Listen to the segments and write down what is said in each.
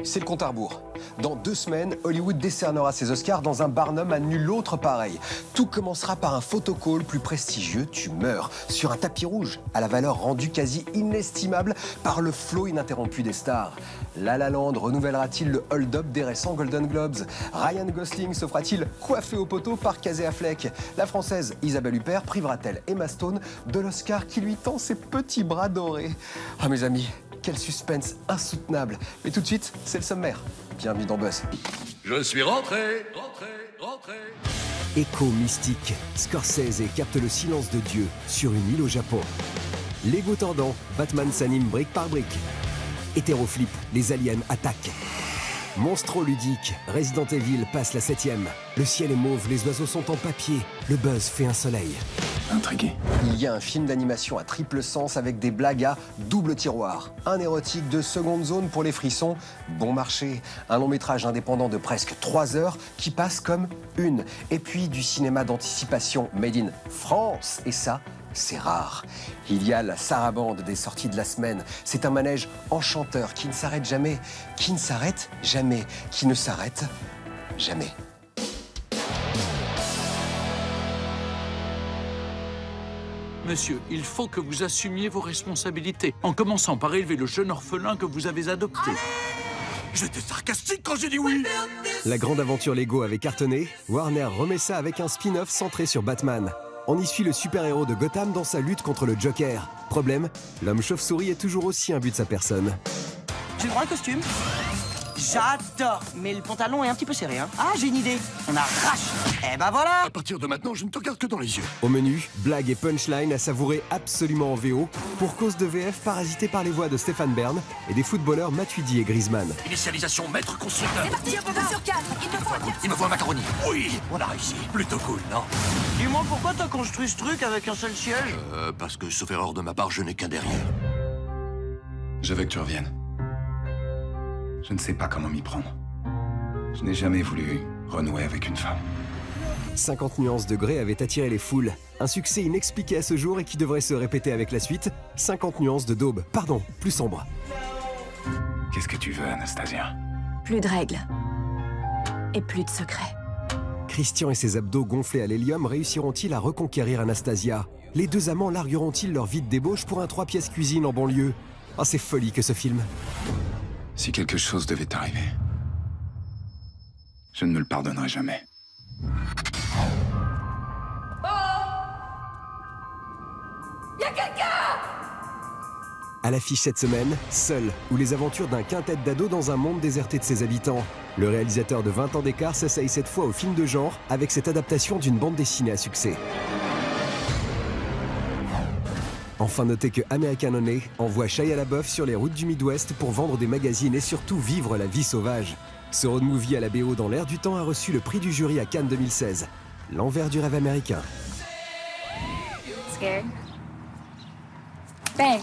c'est le compte à rebours. Dans 2 semaines, Hollywood décernera ses Oscars dans un Barnum à nul autre pareil. Tout commencera par un photocall plus prestigieux, tu meurs, sur un tapis rouge, à la valeur rendue quasi inestimable par le flot ininterrompu des stars. La La Land renouvellera-t-il le hold-up des récents Golden Globes? Ryan Gosling se fera-t-il coiffer au poteau par Casey Affleck? La Française Isabelle Huppert privera-t-elle Emma Stone de l'Oscar qui lui tend ses petits bras dorés? Ah mes amis, quel suspense insoutenable. Mais tout de suite, c'est le sommaire. Bienvenue dans Buzz. Je suis rentré. Écho mystique, Scorsese capte le silence de Dieu sur une île au Japon. Lego tordant, Batman s'anime brique par brique. Hétéroflip, les aliens attaquent. Monstro-ludique, Resident Evil passe la 7e. Le ciel est mauve, les oiseaux sont en papier. Le buzz fait un soleil. Intrigué. Il y a un film d'animation à triple sens avec des blagues à double tiroir. Un érotique de seconde zone pour les frissons, bon marché. Un long métrage indépendant de presque 3 heures qui passe comme une. Et puis du cinéma d'anticipation made in France. Et ça, c'est rare. Il y a la sarabande des sorties de la semaine. C'est un manège enchanteur qui ne s'arrête jamais, qui ne s'arrête jamais, qui ne s'arrête jamais. Monsieur, il faut que vous assumiez vos responsabilités, en commençant par élever le jeune orphelin que vous avez adopté. J'étais sarcastique quand j'ai dit oui. La grande aventure Lego avait cartonné, Warner remet ça avec un spin-off centré sur Batman. On y suit le super-héros de Gotham dans sa lutte contre le Joker. Problème, l'homme chauve-souris est toujours aussi imbu de sa personne. J'ai le droit à un costume? J'adore. Mais le pantalon est un petit peu serré, hein. Ah, j'ai une idée. On arrache. Eh ben voilà. À partir de maintenant, je ne te regarde que dans les yeux. Au menu, blagues et punchline à savourer absolument en VO, pour cause de VF parasité par les voix de Stéphane Bern et des footballeurs Matuidi et Griezmann. Initialisation maître constructeur. C'est parti, un peu sur 4. Il me faut un macaroni. Oui, on a réussi. Plutôt cool, non? Dis-moi pourquoi t'as construit ce truc avec un seul siège? Parce que, sauf erreur de ma part, je n'ai qu'un derrière. Je veux que tu reviennes. Je ne sais pas comment m'y prendre. Je n'ai jamais voulu renouer avec une femme. 50 nuances de Grey avait attiré les foules. Un succès inexpliqué à ce jour et qui devrait se répéter avec la suite. 50 nuances de Daube. Pardon, plus sombre. Qu'est-ce que tu veux, Anastasia? Plus de règles. Et plus de secrets. Christian et ses abdos gonflés à l'hélium réussiront-ils à reconquérir Anastasia? Les deux amants largueront-ils leur vie de débauche pour un 3 pièces cuisine en banlieue? Ah, c'est folie que ce film. Si quelque chose devait t'arriver, je ne me le pardonnerai jamais. À l'affiche cette semaine, Seul, ou les aventures d'un quintet d'ados dans un monde déserté de ses habitants. Le réalisateur de 20 ans d'écart s'essaye cette fois au film de genre avec cette adaptation d'une bande dessinée à succès. Enfin, notez que American Honey envoie Shia LaBeouf sur les routes du Midwest pour vendre des magazines et surtout vivre la vie sauvage. Ce road movie à la BO dans l'air du temps a reçu le prix du jury à Cannes 2016. L'envers du rêve américain. Scared? Bang!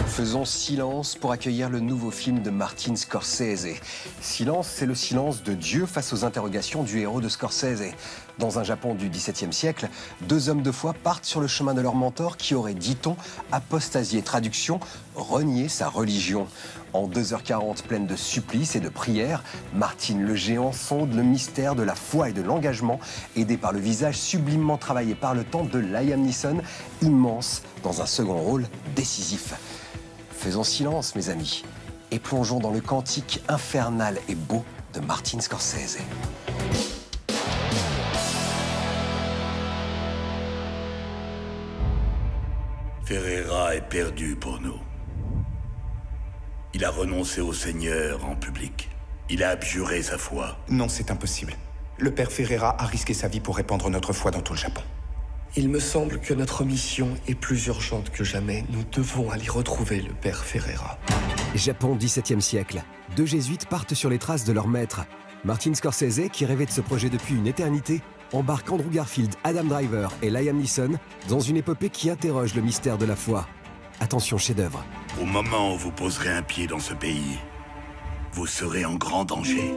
Faisons silence pour accueillir le nouveau film de Martin Scorsese. Silence, c'est le silence de Dieu face aux interrogations du héros de Scorsese. Dans un Japon du XVIIe siècle, 2 hommes de foi partent sur le chemin de leur mentor qui aurait, dit-on, apostasié. Traduction, renié sa religion. En 2h40 pleine de supplices et de prières, Martin le géant sonde le mystère de la foi et de l'engagement, aidé par le visage sublimement travaillé par le temps de Liam Neeson, immense dans un second rôle décisif. Faisons silence, mes amis, et plongeons dans le cantique infernal et beau de Martin Scorsese. Ferreira est perdu pour nous. Il a renoncé au Seigneur en public. Il a abjuré sa foi. Non, c'est impossible. Le père Ferreira a risqué sa vie pour répandre notre foi dans tout le Japon. Il me semble que notre mission est plus urgente que jamais. Nous devons aller retrouver le père Ferreira. Japon, XVIIe siècle. 2 jésuites partent sur les traces de leur maître. Martin Scorsese, qui rêvait de ce projet depuis une éternité, embarque Andrew Garfield, Adam Driver et Liam Neeson dans une épopée qui interroge le mystère de la foi. Attention, chef-d'œuvre. Au moment où vous poserez un pied dans ce pays, vous serez en grand danger.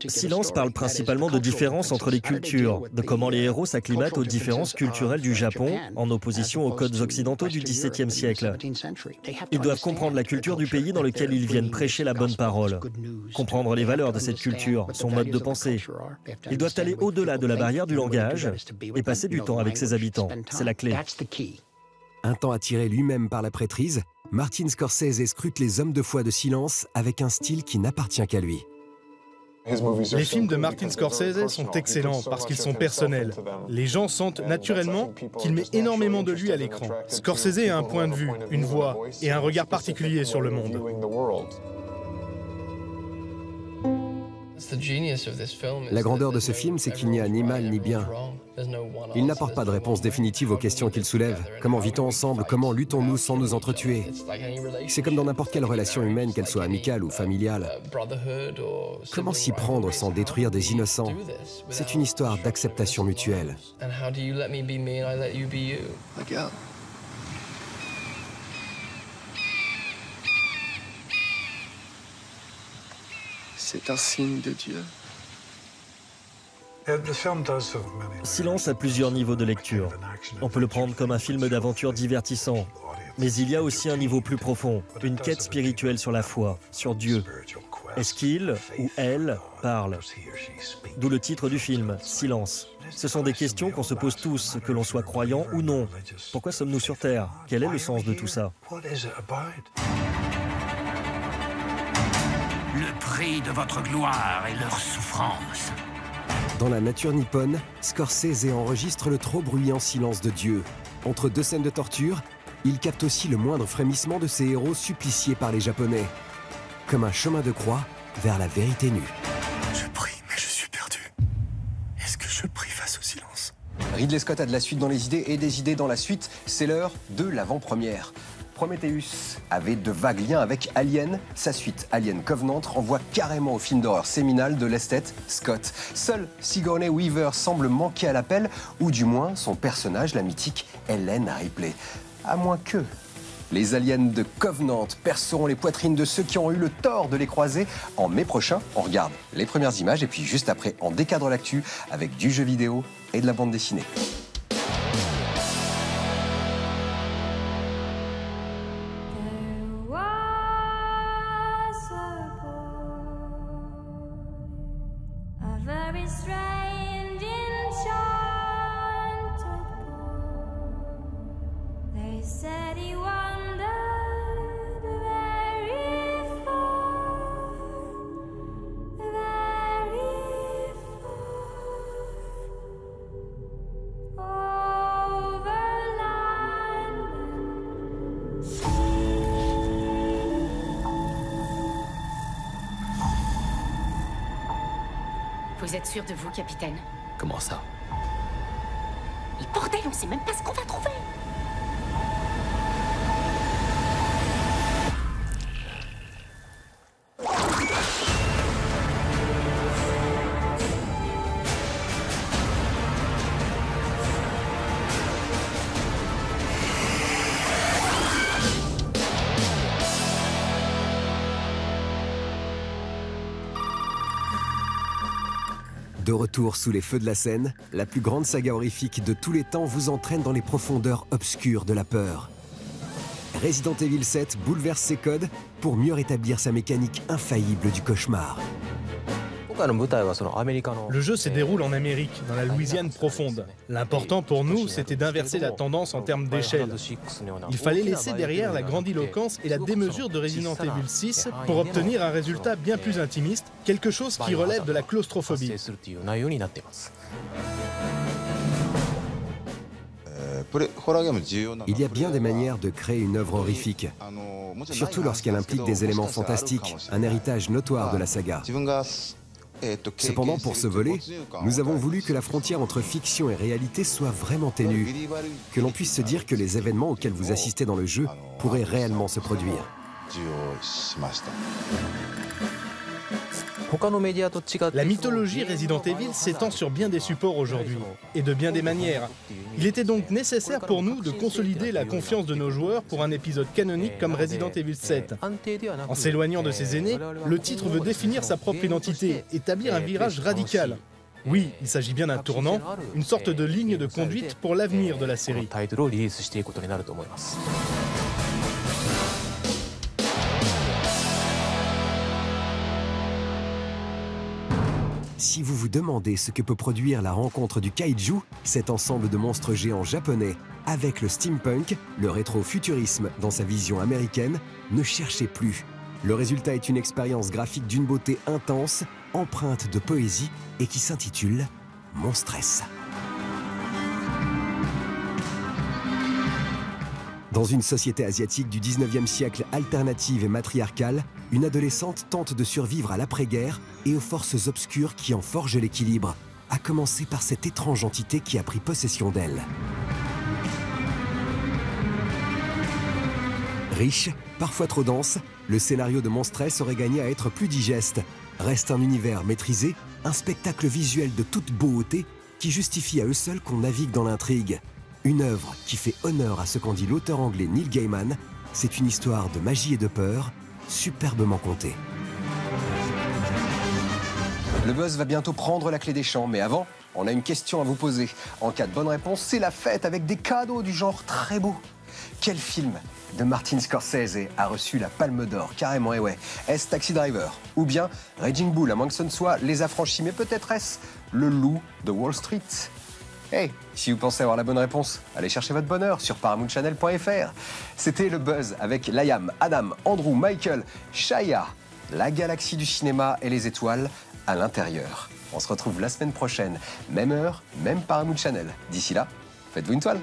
Silence parle principalement de différences entre les cultures, de comment les héros s'acclimatent aux différences culturelles du Japon, en opposition aux codes occidentaux du XVIIe siècle. Ils doivent comprendre la culture du pays dans lequel ils viennent prêcher la bonne parole, comprendre les valeurs de cette culture, son mode de pensée. Ils doivent aller au-delà de la barrière du langage et passer du temps avec ses habitants. C'est la clé. Un temps attiré lui-même par la prêtrise, Martin Scorsese scrute les hommes de foi de Silence avec un style qui n'appartient qu'à lui. Les films de Martin Scorsese sont excellents parce qu'ils sont personnels. Les gens sentent naturellement qu'il met énormément de lui à l'écran. Scorsese a un point de vue, une voix et un regard particulier sur le monde. La grandeur de ce film, c'est qu'il n'y a ni mal ni bien. Il n'apporte pas de réponse définitive aux questions qu'il soulève. Comment vit-on ensemble? Comment luttons-nous sans nous entretuer? C'est comme dans n'importe quelle relation humaine, qu'elle soit amicale ou familiale. Comment s'y prendre sans détruire des innocents? C'est une histoire d'acceptation mutuelle. C'est un signe de Dieu. Silence a plusieurs niveaux de lecture. On peut le prendre comme un film d'aventure divertissant. Mais il y a aussi un niveau plus profond, une quête spirituelle sur la foi, sur Dieu. Est-ce qu'il ou elle parle? D'où le titre du film, Silence. Ce sont des questions qu'on se pose tous, que l'on soit croyant ou non. Pourquoi sommes-nous sur Terre? Quel est le sens de tout ça? Le prix de votre gloire est leur souffrance. Dans la nature nippone, Scorsese enregistre le trop bruyant silence de Dieu. Entre deux scènes de torture, il capte aussi le moindre frémissement de ses héros suppliciés par les Japonais. Comme un chemin de croix vers la vérité nue. Je prie, mais je suis perdu. Est-ce que je prie face au silence? Ridley Scott a de la suite dans les idées et des idées dans la suite. C'est l'heure de l'avant-première. Prometheus avait de vagues liens avec Alien. Sa suite, Alien Covenant, renvoie carrément au film d'horreur séminal de l'esthète Scott. Seule Sigourney Weaver semble manquer à l'appel, ou du moins son personnage, la mythique Ellen Ripley. À moins que... Les aliens de Covenant perceront les poitrines de ceux qui ont eu le tort de les croiser. En mai prochain, on regarde les premières images et puis juste après, on décadre l'actu avec du jeu vidéo et de la bande dessinée. Vous êtes sûr de vous, capitaine? Comment ça? Mais bordel, on sait même pas ce qu'on va trouver! De retour sous les feux de la scène, la plus grande saga horrifique de tous les temps vous entraîne dans les profondeurs obscures de la peur. Resident Evil 7 bouleverse ses codes pour mieux rétablir sa mécanique infaillible du cauchemar. Le jeu se déroule en Amérique, dans la Louisiane profonde. L'important pour nous, c'était d'inverser la tendance en termes d'échelle. Il fallait laisser derrière la grandiloquence et la démesure de Resident Evil 6 pour obtenir un résultat bien plus intimiste, quelque chose qui relève de la claustrophobie. Il y a bien des manières de créer une œuvre horrifique, surtout lorsqu'elle implique des éléments fantastiques, un héritage notoire de la saga. Cependant, pour ce volet, nous avons voulu que la frontière entre fiction et réalité soit vraiment ténue, que l'on puisse se dire que les événements auxquels vous assistez dans le jeu pourraient réellement se produire. La mythologie Resident Evil s'étend sur bien des supports aujourd'hui, et de bien des manières. Il était donc nécessaire pour nous de consolider la confiance de nos joueurs pour un épisode canonique comme Resident Evil 7. En s'éloignant de ses aînés, le titre veut définir sa propre identité, établir un virage radical. Oui, il s'agit bien d'un tournant, une sorte de ligne de conduite pour l'avenir de la série. Si vous vous demandez ce que peut produire la rencontre du kaiju, cet ensemble de monstres géants japonais, avec le steampunk, le rétro-futurisme dans sa vision américaine, ne cherchez plus. Le résultat est une expérience graphique d'une beauté intense, empreinte de poésie et qui s'intitule Monstress. Dans une société asiatique du 19e siècle alternative et matriarcale, une adolescente tente de survivre à l'après-guerre et aux forces obscures qui en forgent l'équilibre, à commencer par cette étrange entité qui a pris possession d'elle. Riche, parfois trop dense, le scénario de Monstress aurait gagné à être plus digeste. Reste un univers maîtrisé, un spectacle visuel de toute beauté qui justifie à eux seuls qu'on navigue dans l'intrigue. Une œuvre qui fait honneur à ce qu'en dit l'auteur anglais Neil Gaiman, c'est une histoire de magie et de peur, superbement contée. Le buzz va bientôt prendre la clé des champs, mais avant, on a une question à vous poser. En cas de bonne réponse, c'est la fête avec des cadeaux du genre très beau. Quel film de Martin Scorsese a reçu la Palme d'Or? Carrément, et ouais. Est-ce Taxi Driver? Ou bien Raging Bull, à moins que ce ne soit Les Affranchis, mais peut-être est-ce Le Loup de Wall Street? Hey, si vous pensez avoir la bonne réponse, allez chercher votre bonheur sur ParamountChannel.fr. C'était le buzz avec Liam, Adam, Andrew, Michael, Shia, la galaxie du cinéma et les étoiles à l'intérieur. On se retrouve la semaine prochaine, même heure, même Paramount Channel. D'ici là, faites-vous une toile.